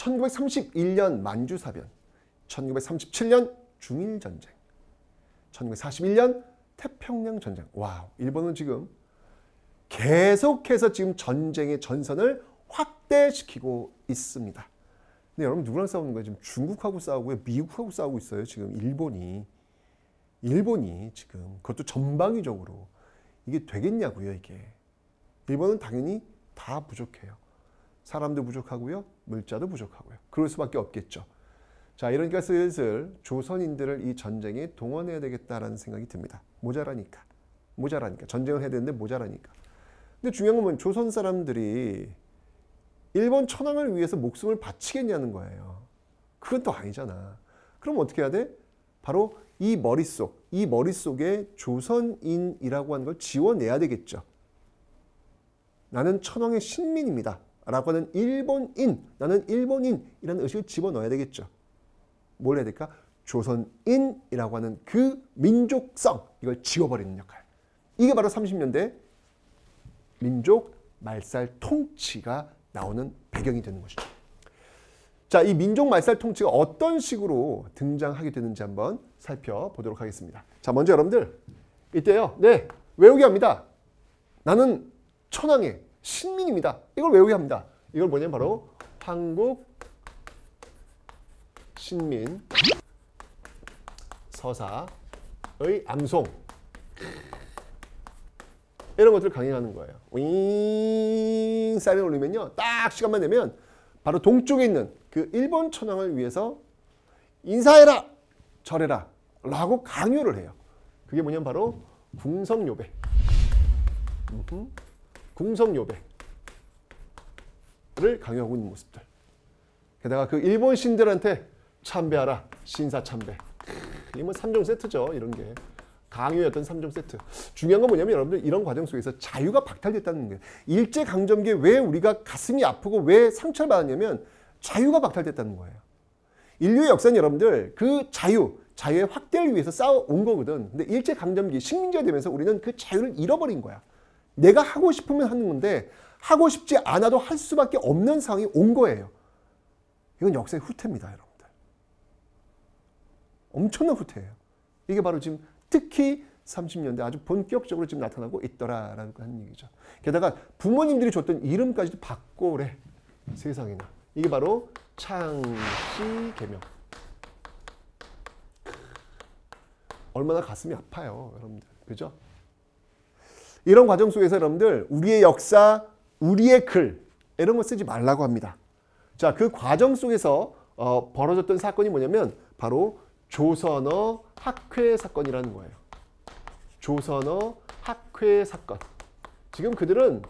1931년 만주사변, 1937년 중일전쟁, 1941년 태평양전쟁. 와우, 일본은 지금 계속해서 지금 전쟁의 전선을 확대시키고 있습니다. 근데 여러분 누구랑 싸우는 거예요? 지금 중국하고 싸우고요. 미국하고 싸우고 있어요. 지금 일본이 지금 그것도 전방위적으로 이게 되겠냐고요, 이게. 일본은 당연히 다 부족해요. 사람도 부족하고요. 물자도 부족하고요. 그럴 수밖에 없겠죠. 자, 이러니까 슬슬 조선인들을 이 전쟁에 동원해야 되겠다라는 생각이 듭니다. 모자라니까. 전쟁을 해야 되는데 모자라니까. 근데 중요한 건 조선 사람들이 일본 천황을 위해서 목숨을 바치겠냐는 거예요. 그건 또 아니잖아. 그럼 어떻게 해야 돼? 바로 이 머릿속에 조선인이라고 하는 걸 지워내야 되겠죠. 나는 천황의 신민입니다. 라고 하는 나는 일본인이라는 의식을 집어넣어야 되겠죠. 뭘 해야 될까? 조선인이라고 하는 그 민족성, 이걸 지워버리는 역할. 이게 바로 30년대 민족 말살 통치가 나오는 배경이 되는 것이죠. 자, 이 민족 말살 통치가 어떤 식으로 등장하게 되는지 한번 살펴보도록 하겠습니다. 자, 먼저 여러분들 이때요. 네, 외우게 합니다. 나는 천황의 신민입니다. 이걸 외우게 합니다. 이걸 뭐냐면 바로 한국 신민 서사의 암송, 이런 것들을 강행하는 거예요. 윙 사인을 올리면요, 딱 시간만 되면 바로 동쪽에 있는 그 일본 천황을 위해서 인사해라, 절해라 라고 강요를 해요. 그게 뭐냐면 바로 궁성요배. 궁성요배를 강요하고 있는 모습들. 게다가 그 일본 신들한테 참배하라, 신사참배. 이게 뭐 3종 세트죠, 이런 게. 강요였던 3종 세트. 중요한 건 뭐냐면 여러분들 이런 과정 속에서 자유가 박탈됐다는 거예요. 일제강점기에 왜 우리가 가슴이 아프고 왜 상처를 받았냐면 자유가 박탈됐다는 거예요. 인류의 역사는 여러분들 그 자유의 확대를 위해서 싸워온 거거든. 근데 일제강점기 식민지가 되면서 우리는 그 자유를 잃어버린 거야. 내가 하고 싶으면 하는 건데 하고 싶지 않아도 할 수밖에 없는 상황이 온 거예요. 이건 역사의 후퇴입니다, 여러분들. 엄청난 후퇴예요. 이게 바로 지금 특히 30년대 아주 본격적으로 지금 나타나고 있더라라고 하는 얘기죠. 게다가 부모님들이 줬던 이름까지도 바꿔래. 세상에나. 이게 바로 창씨개명. 얼마나 가슴이 아파요, 여러분들. 그죠? 이런 과정 속에서 여러분들 우리의 역사, 우리의 글 이런 거 쓰지 말라고 합니다. 자, 그 과정 속에서 벌어졌던 사건이 뭐냐면 바로 조선어 학회 사건이라는 거예요. 조선어 학회 사건. 지금 그들은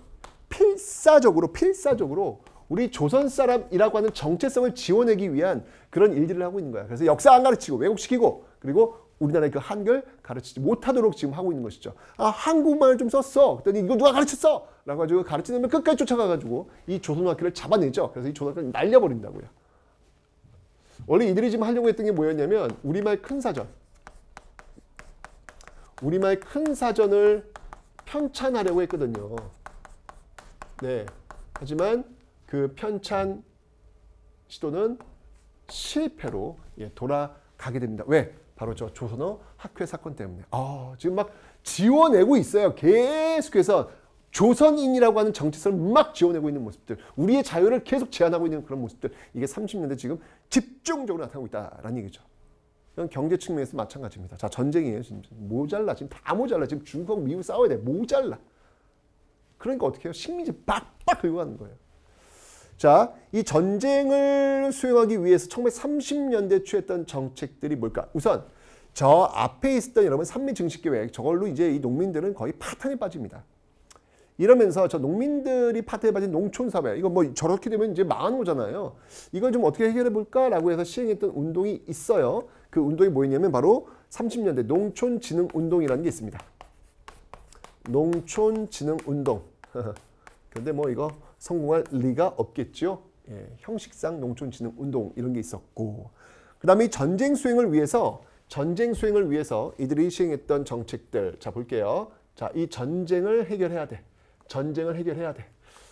필사적으로 우리 조선 사람이라고 하는 정체성을 지워내기 위한 그런 일들을 하고 있는 거야. 그래서 역사 안 가르치고 왜곡시키고 그리고 우리나라의 그 한글 가르치지 못하도록 지금 하고 있는 것이죠. 아, 한국말을 좀 썼어. 그랬더니 이거 누가 가르쳤어? 라고 가지고 가르치면 끝까지 쫓아가가지고 이 조선어학회를 잡아내죠. 그래서 이 조선어학회를 날려버린다고요. 원래 이들이 지금 하려고 했던 게 뭐였냐면 우리말 큰 사전을 편찬하려고 했거든요. 네. 하지만 그 편찬 시도는 실패로 돌아가게 됩니다. 왜? 바로 저 조선어 학회 사건 때문에. 지금 막 지워내고 있어요. 계속해서 조선인이라고 하는 정체성을 막 지워내고 있는 모습들. 우리의 자유를 계속 제한하고 있는 그런 모습들. 이게 30년대 지금 집중적으로 나타나고 있다라는 얘기죠. 이건 경제 측면에서 마찬가지입니다. 자, 전쟁이에요. 지금 모자라. 지금 다 모자라. 지금 중국하고 미국 싸워야 돼. 모자라. 그러니까 어떻게 해요? 식민지 빡빡 긁고 가는 거예요. 자, 이 전쟁을 수행하기 위해서 1930년대 취했던 정책들이 뭘까? 우선 저 앞에 있었던 여러분 산미증식계획, 저걸로 이제 이 농민들은 거의 파탄에 빠집니다. 이러면서 저 농민들이 파탄에 빠진 농촌사회, 이거 뭐 저렇게 되면 이제 망하는 거잖아요. 이걸 좀 어떻게 해결해 볼까라고 해서 시행했던 운동이 있어요. 그 운동이 뭐였냐면 바로 30년대 농촌진흥운동이라는 게 있습니다. 농촌진흥운동. 근데 뭐 이거 성공할 리가 없겠죠. 예, 형식상 농촌진흥운동 이런 게 있었고, 그 다음에 이 전쟁 수행을 위해서 이들이 시행했던 정책들, 자 볼게요. 자, 이 전쟁을 해결해야 돼.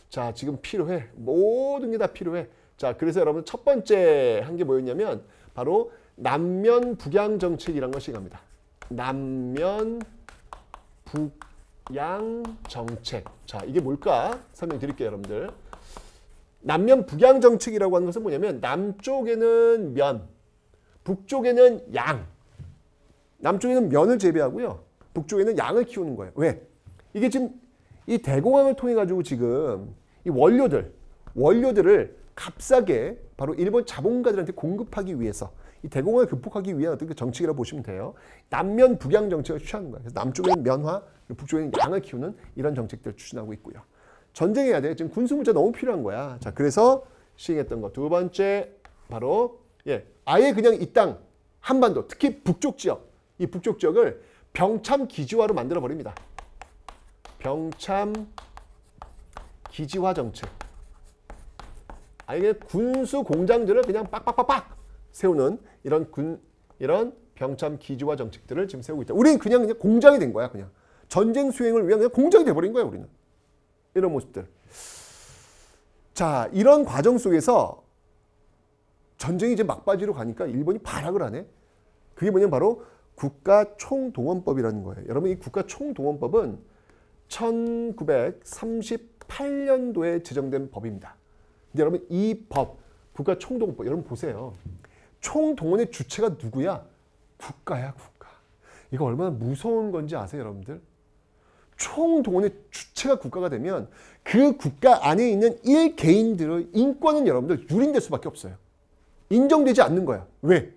자, 지금 필요해. 모든 게 다 필요해. 자, 그래서 여러분 첫 번째 한 게 뭐였냐면 바로 남면 북양 정책이란 것이 갑니다. 남면 북양 정책. 자, 이게 뭘까? 설명드릴게요, 여러분들. 남면 북양 정책이라고 하는 것은 뭐냐면 남쪽에는 면, 북쪽에는 양. 남쪽에는 면을 재배하고요. 북쪽에는 양을 키우는 거예요. 왜? 이게 지금 이 대공황을 통해 가지고 지금 이 원료들을 값싸게 바로 일본 자본가들한테 공급하기 위해서 이 대공황을 극복하기 위한 어떤 그 정책이라고 보시면 돼요. 남면 북양 정책을 취하는 거예요. 그래서 남쪽에는 면화, 북쪽에는 양을 키우는 이런 정책들을 추진하고 있고요. 전쟁해야 돼. 지금 군수물자 너무 필요한 거야. 자, 그래서 시행했던 거. 두 번째 바로 아예 그냥 이 땅 한반도, 특히 북쪽 지역, 이 북쪽 지역을 병참 기지화로 만들어 버립니다. 병참 기지화 정책. 아예 군수 공장들을 그냥 빡빡빡빡 세우는 이런 병참 기지화 정책들을 지금 세우고 있다. 우리는 그냥 공장이 된 거야. 그냥 전쟁 수행을 위한 그냥 공장이 돼버린 거야. 우리는 이런 모습들. 자, 이런 과정 속에서 전쟁이 이제 막바지로 가니까 일본이 발악을 하네. 그게 뭐냐면 바로 국가총동원법이라는 거예요. 여러분, 이 국가총동원법은 1938년도에 제정된 법입니다. 근데 여러분, 이 법, 국가총동원법, 여러분 보세요. 총동원의 주체가 누구야? 국가야, 국가. 이거 얼마나 무서운 건지 아세요, 여러분들? 총동원의 주체가 국가가 되면 그 국가 안에 있는 일개인들의 인권은 여러분들 유린될 수밖에 없어요. 인정되지 않는 거야. 왜?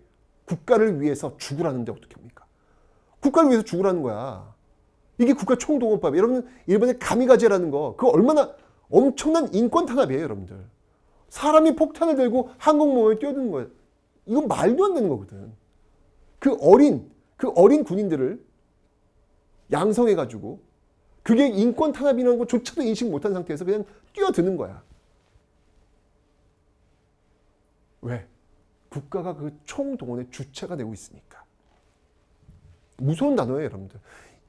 국가를 위해서 죽으라는데 어떻게 합니까? 국가를 위해서 죽으라는 거야. 이게 국가 총동원법. 여러분, 일본의 가미가제라는 거, 그거 얼마나 엄청난 인권 탄압이에요, 여러분들. 사람이 폭탄을 들고 항공모함에 뛰어드는 거예요. 이건 말도 안 되는 거거든. 그 어린 군인들을 양성해가지고 그게 인권 탄압이라는 것조차도 인식 못한 상태에서 그냥 뛰어드는 거야. 왜? 국가가 그 총동원의 주체가 되고 있으니까. 무서운 단어예요, 여러분들.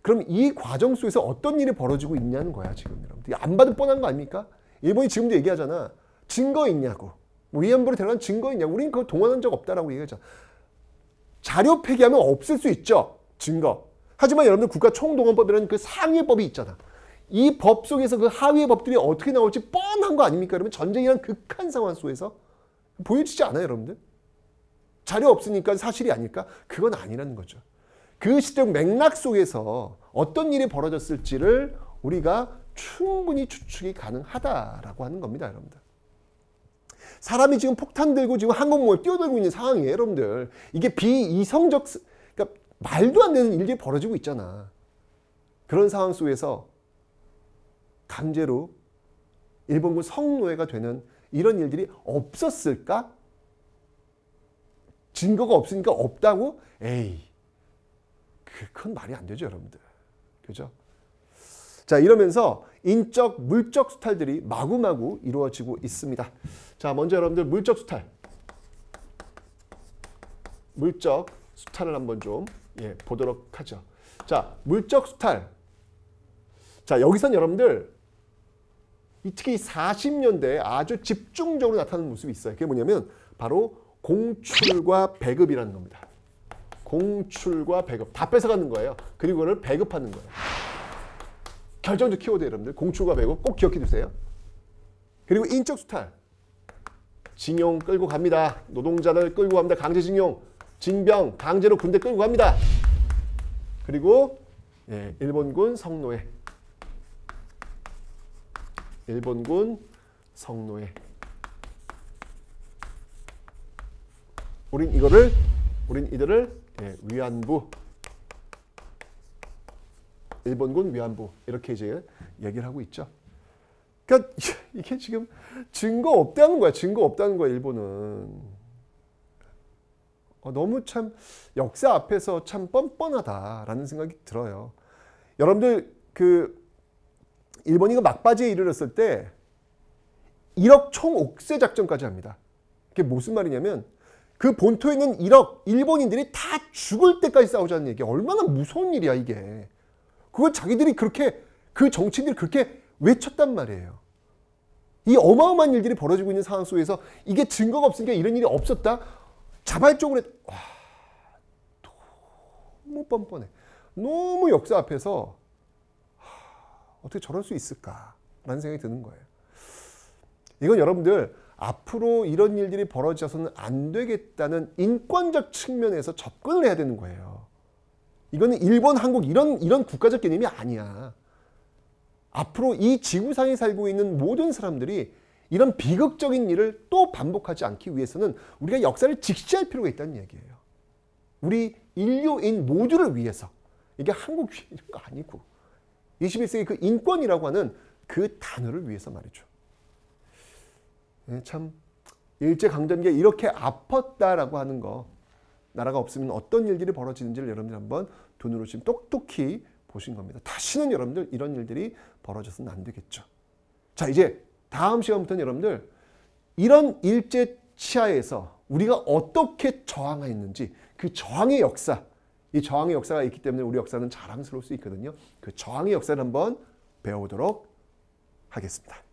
그럼 이 과정 속에서 어떤 일이 벌어지고 있냐는 거야, 지금 여러분들. 안 봐도 뻔한 거 아닙니까? 일본이 지금도 얘기하잖아. 증거 있냐고. 뭐 위안부로 데려간 증거 있냐고. 우린 그거 동원한 적 없다라고 얘기하잖아. 자료 폐기하면 없을 수 있죠. 증거. 하지만 여러분들 국가총동원법이라는 그 상위의 법이 있잖아. 이 법 속에서 그 하위의 법들이 어떻게 나올지 뻔한 거 아닙니까? 여러분, 전쟁이란 극한 상황 속에서 보여지지 않아요, 여러분들? 자료 없으니까 사실이 아닐까? 그건 아니라는 거죠. 그 시대적 맥락 속에서 어떤 일이 벌어졌을지를 우리가 충분히 추측이 가능하다라고 하는 겁니다, 여러분들. 사람이 지금 폭탄 들고 지금 항공모에 뛰어들고 있는 상황이에요, 여러분들. 이게 비이성적, 그러니까 말도 안 되는 일이 벌어지고 있잖아. 그런 상황 속에서 강제로 일본군 성노예가 되는 이런 일들이 없었을까? 증거가 없으니까 없다고? 에이, 그건 말이 안 되죠, 여러분들. 그죠? 자, 이러면서 인적, 물적 수탈들이 마구마구 이루어지고 있습니다. 자, 먼저 여러분들 물적 수탈. 물적 수탈을 한번 좀 보도록 하죠. 자, 물적 수탈. 자, 여기선 여러분들 특히 40년대에 아주 집중적으로 나타나는 모습이 있어요. 그게 뭐냐면 바로 공출과 배급이라는 겁니다. 공출과 배급. 다 뺏어가는 거예요. 그리고 그걸 배급하는 거예요. 결정적 키워드 여러분들. 공출과 배급 꼭 기억해 두세요. 그리고 인적 수탈. 징용 끌고 갑니다. 노동자들 끌고 갑니다. 강제징용. 징병, 강제로 군대 끌고 갑니다. 그리고 일본군 성노예. 일본군 성노예. 우린 이들을 위안부, 일본군 위안부 이렇게 이제 얘기를 하고 있죠. 그러니까 이게 지금 증거 없다는 거야. 증거 없다는 거야, 일본은. 너무 참 역사 앞에서 참 뻔뻔하다라는 생각이 들어요. 여러분들 일본이 막바지에 이르렀을 때 1억 총옥새 작전까지 합니다. 그게 무슨 말이냐면 그 본토에 있는 1억 일본인들이 다 죽을 때까지 싸우자는 얘기야. 얼마나 무서운 일이야, 이게. 그걸 자기들이 그렇게, 그 정치인들이 그렇게 외쳤단 말이에요. 이 어마어마한 일들이 벌어지고 있는 상황 속에서 이게 증거가 없으니까 이런 일이 없었다? 자발적으로 와, 너무 뻔뻔해. 너무 역사 앞에서 어떻게 저럴 수 있을까라는 생각이 드는 거예요. 이건 여러분들 앞으로 이런 일들이 벌어져서는 안 되겠다는 인권적 측면에서 접근을 해야 되는 거예요. 이거는 일본, 한국 이런 국가적 개념이 아니야. 앞으로 이 지구상에 살고 있는 모든 사람들이 이런 비극적인 일을 또 반복하지 않기 위해서는 우리가 역사를 직시할 필요가 있다는 얘기예요. 우리 인류인 모두를 위해서. 이게 한국 이런 거 아니고 21세기 그 인권이라고 하는 그 단어를 위해서 말이죠. 참 일제강점기에 이렇게 아팠다라고 하는 거, 나라가 없으면 어떤 일들이 벌어지는지를 여러분들 한번 눈으로 지금 똑똑히 보신 겁니다. 다시는 여러분들 이런 일들이 벌어져서는 안 되겠죠. 자, 이제 다음 시간부터는 여러분들 이런 일제 치하에서 우리가 어떻게 저항했는지 그 저항의 역사, 이 저항의 역사가 있기 때문에 우리 역사는 자랑스러울 수 있거든요. 그 저항의 역사를 한번 배워보도록 하겠습니다.